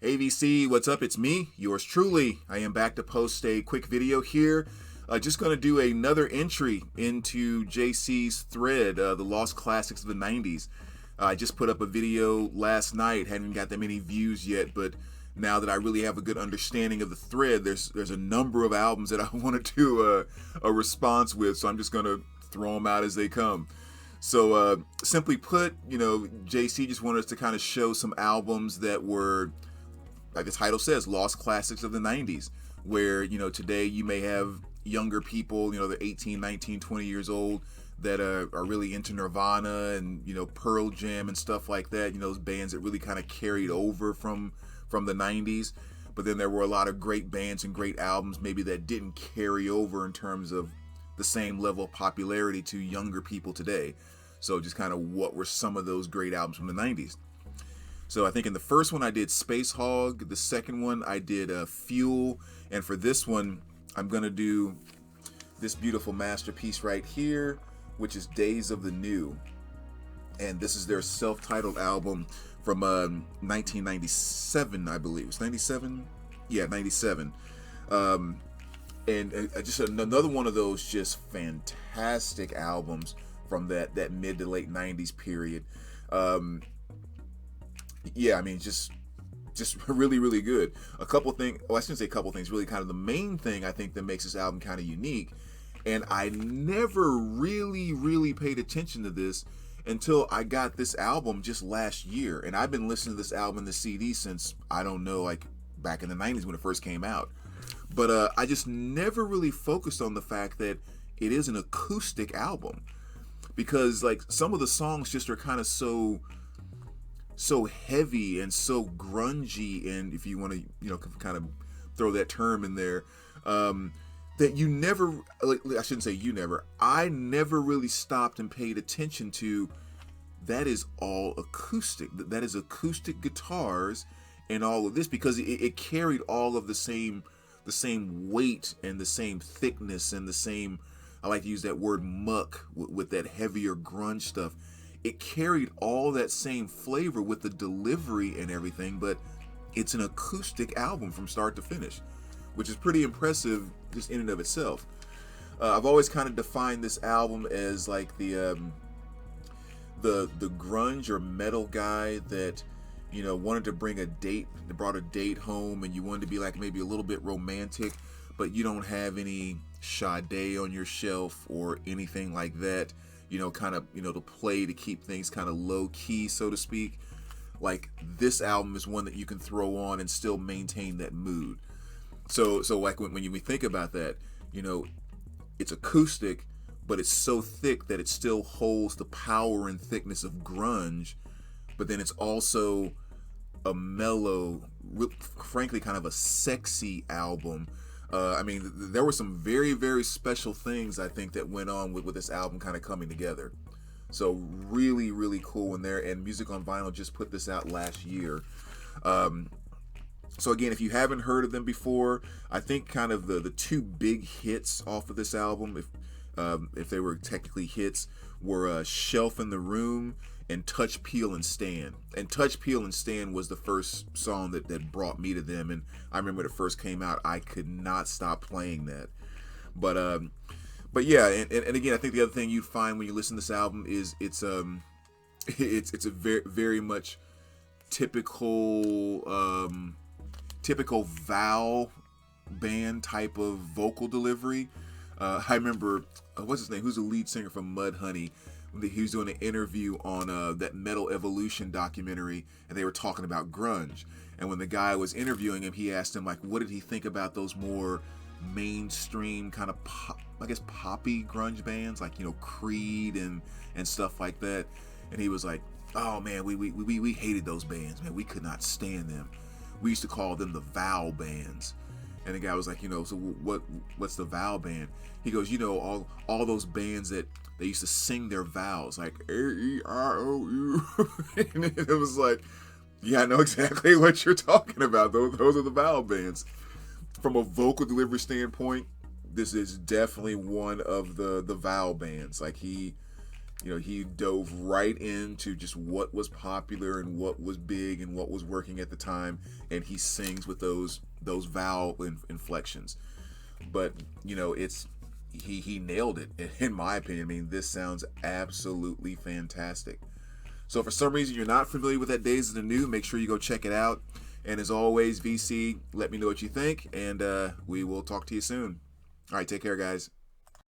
AVC, what's up? It's me, yours truly. I am back to post a quick video here. Just going to do another entry into JC's thread, the Lost Classics of the 90s. I just put up a video last night, hadn't got that many views yet, but now that I really have a good understanding of the thread, there's a number of albums that I want to do a response with, so I'm just going to throw them out as they come. So simply put, JC just wanted us to kind of show some albums that were, like the title says, Lost Classics of the 90s, where, today you may have younger people, they're 18, 19, 20 years old that are really into Nirvana and, Pearl Jam and stuff like that, those bands that really kind of carried over from the 90s. But then there were a lot of great bands and great albums maybe that didn't carry over in terms of the same level of popularity to younger people today. So just kind of what were some of those great albums from the 90s. So I think in the first one I did Spacehog, the second one I did Fuel, and for this one I'm going to do this beautiful masterpiece right here, which is Days of the New. And this is their self-titled album from 1997, I believe. It's 97? Yeah, 97. And just another one of those just fantastic albums from that mid to late 90s period. Yeah, I mean, just really, really good. A couple things, well, I shouldn't say a couple things, really kind of the main thing I think that makes this album kind of unique, and I never really paid attention to this until I got this album just last year, and I've been listening to this album and the CD since, I don't know, like back in the 90s when it first came out. But I just never really focused on the fact that it is an acoustic album, because like some of the songs just are kind of so heavy and so grungy, and if you want to kind of throw that term in there, that you never, I shouldn't say you never, I never really stopped and paid attention to that is all acoustic. That is acoustic guitars and all of this, because it carried all of the same weight and the same thickness and the same, I like to use that word muck with that heavier grunge stuff. It carried all that same flavor with the delivery and everything, but it's an acoustic album from start to finish, which is pretty impressive just in and of itself. I've always kind of defined this album as like the grunge or metal guy that wanted to bring brought a date home, and you wanted to be like maybe a little bit romantic, but you don't have any Sade on your shelf or anything like that, kind of, to play to keep things kind of low key, so to speak. Like this album is one that you can throw on and still maintain that mood. So like when you think about that, it's acoustic, but it's so thick that it still holds the power and thickness of grunge, but then it's also a mellow, frankly kind of a sexy album. I mean, there were some very, very special things I think that went on with this album kind of coming together. So really, really cool in there. And Music on Vinyl just put this out last year. So again, if you haven't heard of them before, I think kind of the two big hits off of this album, if they were technically hits, were Shelf in the Room and Touch, Peel, and Stand. And Touch, Peel, and Stand was the first song that brought me to them. And I remember when it first came out, I could not stop playing that. But yeah, and again, I think the other thing you'd find when you listen to this album is it's a very, very much typical Val band type of vocal delivery. I remember, what's his name? Who's the lead singer from Mudhoney? He was doing an interview on that Metal Evolution documentary, and they were talking about grunge. And when the guy was interviewing him, he asked him, like, what did he think about those more mainstream kind of poppy grunge bands, like, Creed and stuff like that. And he was like, oh man, we hated those bands, man. We could not stand them. We used to call them the Val bands. And the guy was like, so what's the Val band? He goes, all those bands that they used to sing their vowels, like A-E-I-O-U. And it was like, yeah, I know exactly what you're talking about. Those are the Val bands. From a vocal delivery standpoint, this is definitely one of the Val bands. Like he You know, he dove right into just what was popular and what was big and what was working at the time, and he sings with those vowel inflections. But you know, it's he nailed it in my opinion. I mean, this sounds absolutely fantastic. So for some reason you're not familiar with that Days of the New, make sure you go check it out. And as always, VC, let me know what you think, and we will talk to you soon. All right, take care, guys.